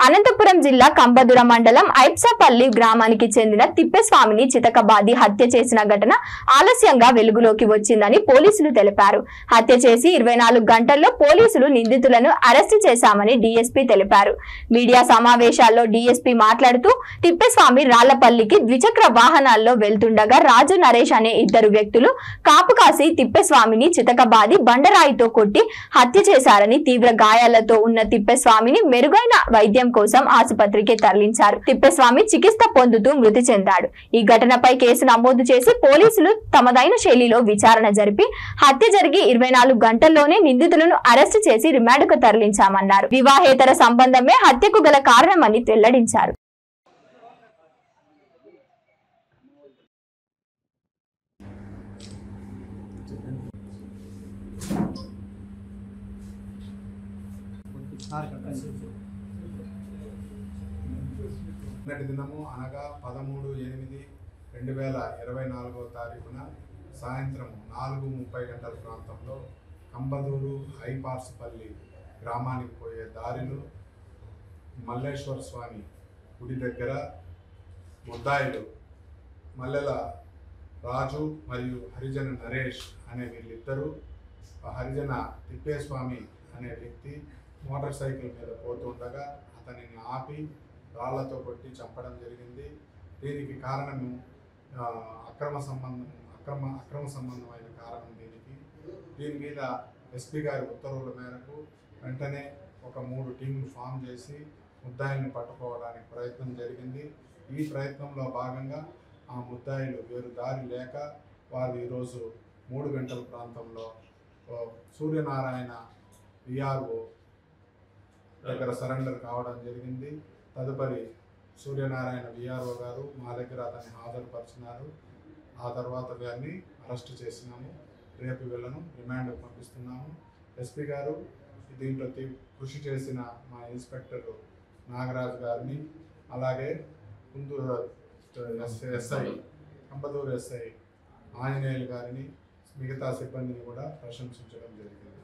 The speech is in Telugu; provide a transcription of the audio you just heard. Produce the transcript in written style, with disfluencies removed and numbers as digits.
అనంతపురం జిల్లా కంబదుర మండలం ఐప్సాపల్లి గ్రామానికి చెందిన తిప్పేస్వామిని చితకబాది హత్య చేసిన ఘటన ఆలస్యంగా వెలుగులోకి వచ్చిందని పోలీసులు తెలిపారు. హత్య చేసి 24 గంటల్లో పోలీసులు నిందితులను అరెస్టు చేశామని డీఎస్పీ తెలిపారు. మీడియా సమావేశాల్లో డీఎస్పీ మాట్లాడుతూ తిప్పేస్వామి రాళ్లపల్లికి ద్విచక్ర వాహనాల్లో వెళ్తుండగా రాజు నరేష్ అనే ఇద్దరు వ్యక్తులు కాపు కాసి తిప్పేస్వామిని చితకబాది బండరాయితో కొట్టి హత్య చేశారని, తీవ్ర గాయాలతో ఉన్న తిప్పేస్వామిని మెరుగైన వైద్యం కోసం ఆసుపత్రికి తరలించారు. తిప్పేస్వామి చికిత్స పొందుతూ మృతి చెందాడు. ఈ ఘటనపై కేసు నమోదు చేసి పోలీసులు తమదైన శైలిలో విచారణ జరిపి హత్య జరిగి 24 గంటల్లోనే నిందితులను అరెస్టు చేసి రిమాండ్కు తరలించామన్నారు. వివాహేతర సంబంధమే హత్యకు గల కారణమని వెల్లడించారు. నిన్నటి దినము అనగా 13/8/2024 తారీఖున సాయంత్రం 4:30 గంటల ప్రాంతంలో కంబదూరు ఐపార్స్పల్లి గ్రామానికి పోయే దారిలో మల్లేశ్వర స్వామి గుడి దగ్గర ముద్దాయిలు మల్లెల రాజు మరియు హరిజన నరేష్ అనే వీళ్ళిద్దరూ హరిజన తిప్పేస్వామి అనే వ్యక్తి మోటార్ సైకిల్ మీద పోతుండగా అతనిని ఆపి రాళ్లతో కొట్టి చంపడం జరిగింది. దీనికి కారణము అక్రమ సంబంధమైన కారణం. దీని మీద ఎస్పీ గారి ఉత్తర్వుల మేరకు వెంటనే ఒక 3 టీంలు ఫామ్ చేసి ముద్దాయిల్ని పట్టుకోవడానికి ప్రయత్నం జరిగింది. ఈ ప్రయత్నంలో భాగంగా ఆ ముద్దాయిలు వేరు దారి లేక వారు ఈరోజు 3 గంటల ప్రాంతంలో సూర్యనారాయణ విఆర్ఓ దగ్గర సరెండర్ కావడం జరిగింది. తదుపరి సూర్యనారాయణ విఆర్ఓ గారు మా దగ్గర అతన్ని హాజరుపరిచినారు. ఆ తర్వాత వారిని అరెస్ట్ చేసినాము. రేపు వీళ్ళను రిమాండ్కు పంపిస్తున్నాము. ఎస్పీ గారు దీంట్లో కృషి చేసిన మా ఇన్స్పెక్టర్ నాగరాజు గారిని, అలాగే ఎస్ఐ కంబదూరు ఎస్ఐ ఆంజనేయులు గారిని, మిగతా సిబ్బందిని కూడా ప్రశంసించడం జరిగింది.